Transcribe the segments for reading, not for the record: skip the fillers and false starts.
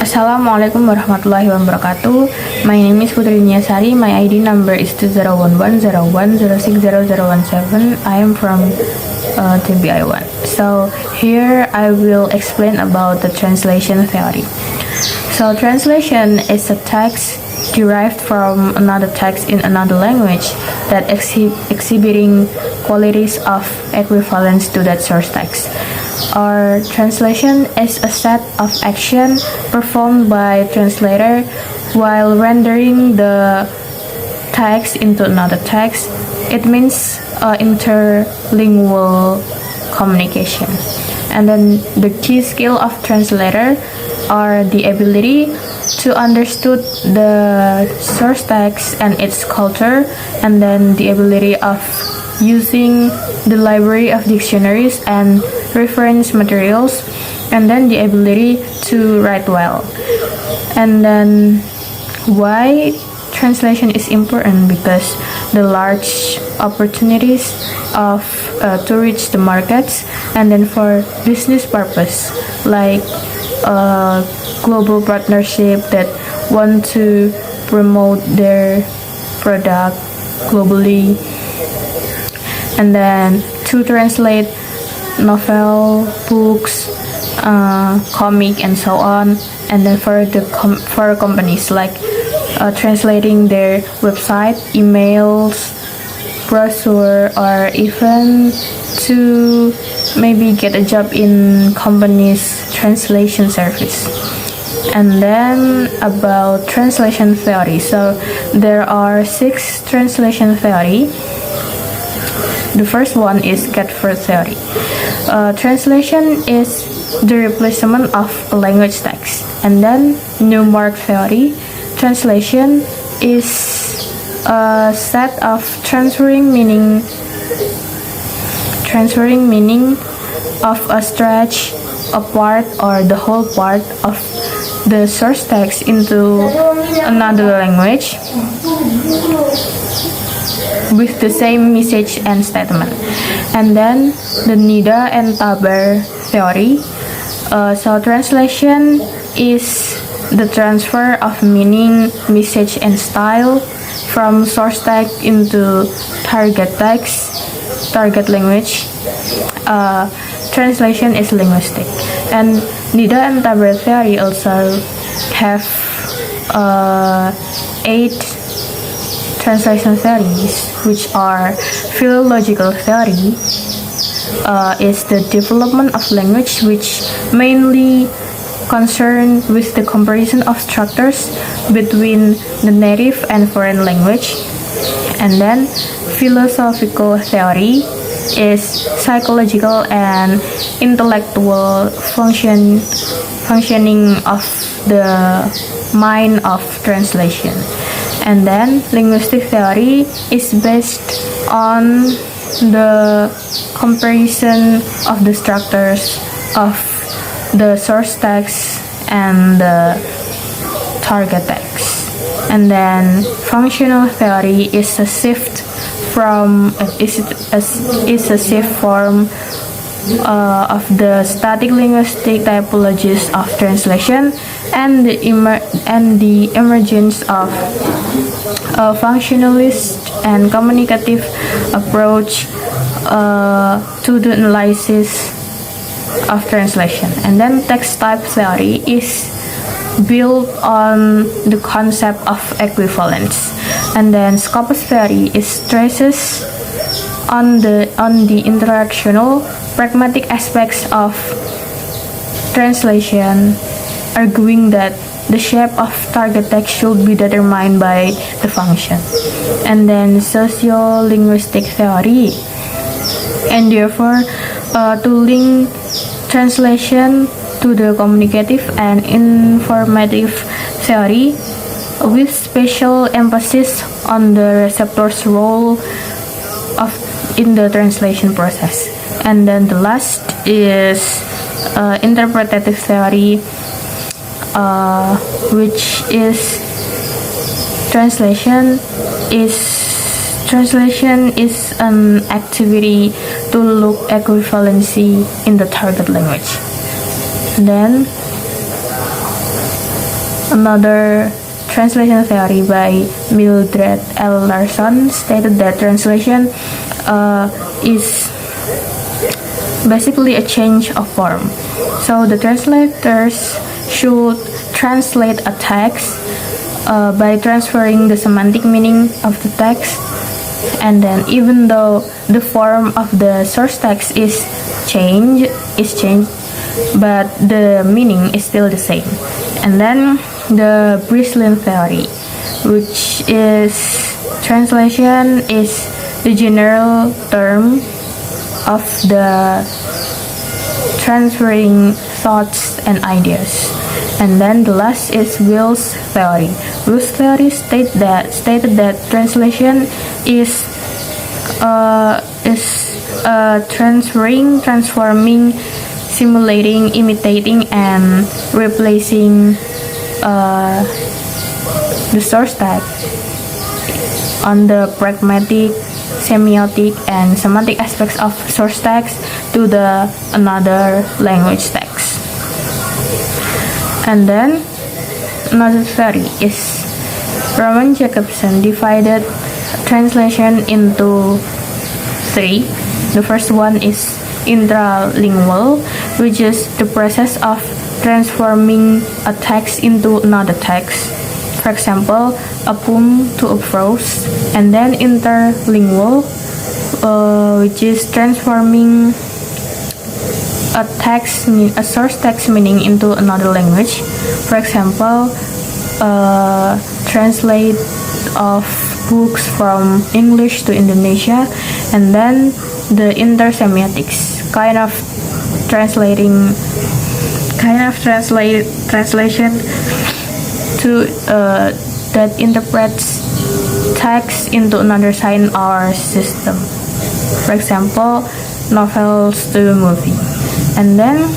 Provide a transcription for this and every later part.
Assalamualaikum warahmatullahi wabarakatuh. My name is Putri Sari. My ID number is 201101060017. I am from TBI1. So here I will explain about the translation theory. So translation is a text derived from another text in another language that exhibiting qualities of equivalence to that source text. Or translation is a set of action performed by translator while rendering the text into another text. It means interlingual communication. And then the key skill of translator are the ability to understood the source text and its culture, and then the ability of using the library of dictionaries and reference materials, and then the ability to write well. And then why translation is important? Because the large opportunities of to reach the markets, and then for business purpose, like global partnership that want to promote their product globally, and then to translate novel, books, comic, and so on. And then for companies, like translating their website, emails, brochure, or even to maybe get a job in company's translation service. And then about translation theory. So there are 6 translation theory. The first one is cat-first theory. Translation is the replacement of a language text. And then new mark theory. Translation is a set of transferring meaning of a stretch, a part, or the whole part of the source text into another language with the same message and statement. And then the Nida and Taber theory. So translation is the transfer of meaning, message, and style from source text into target language. Translation is linguistic. And Nida and Taber theory also have 8 translation theories, which are philological theory, is the development of language, which mainly concerned with the comparison of structures between the native and foreign language. And then philosophical theory is psychological and intellectual functioning of the mind of translation. And then linguistic theory is based on the comparison of the structures of the source text and the target text. And then functional theory is a shift form of the static linguistic typologies of translation, and the emergence of a functionalist and communicative approach to the analysis of translation. And then text type theory is built on the concept of equivalence. And then Scopus theory is stresses on the interactional pragmatic aspects of translation, arguing that the shape of target text should be determined by the function. And then sociolinguistic theory, and therefore to link translation to the communicative and informative theory with special emphasis on the receptor's role in the translation process. And then the last is interpretative theory, which is translation is an activity to look equivalency in the target language. Then Another translation theory by Mildred L. Larson stated that translation is basically a change of form. So the translators should translate a text by transferring the semantic meaning of the text, and then even though the form of the source text is changed, but the meaning is still the same. And then the Breslin theory, which is translation is the general term of the transferring thoughts and ideas. And then the last is Will's theory. Will's theory stated that translation is transferring, transforming, simulating, imitating, and replacing the source text on the pragmatic, semiotic, and semantic aspects of source text to the another language text. And then another theory is Roman Jacobson divided translation into three. The first one is intralingual, which is the process of transforming a text into another text. For example, a poem to a prose. And then interlingual, which is transforming a source text meaning into another language. For example, translate of books from English to Indonesia. And then the intersemiotics, kind of translation to that interprets text into another sign or system. For example, novels to movie. And then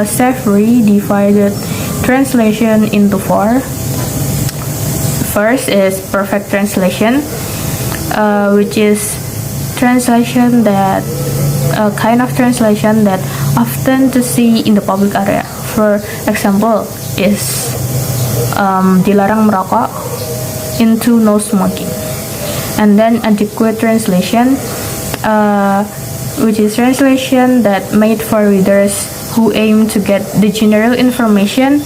Sari divided translation into four. First is perfect translation, which is translation that kind of translation that often to see in the public area. For example, is dilarang merokok into no smoking. And then adequate translation, which is translation that made for readers who aim to get the general information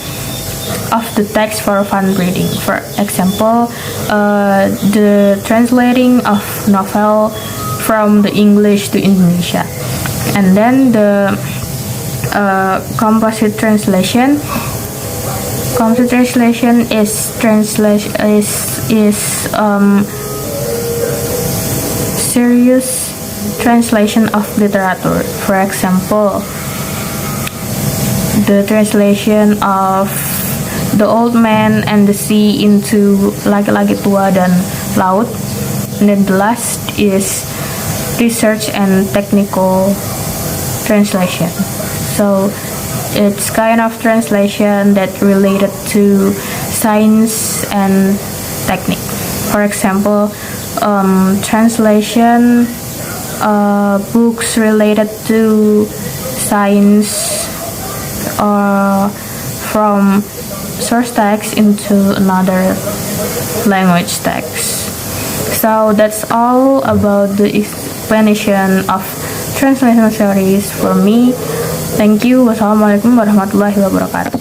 of the text for fun reading. For example, the translating of novel from the English to Indonesia. And then the composite translation. Composite translation is serious translation of literature. For example, the translation of The Old Man and the Sea into Laki-laki Tua dan Laut. And then the last is research and technical translation. So it's kind of translation that related to science and technique. For example, translation books related to science or from source text into another language text. So that's all about the explanation of translation theories for me. Thank you. Wassalamualaikum warahmatullahi wabarakatuh.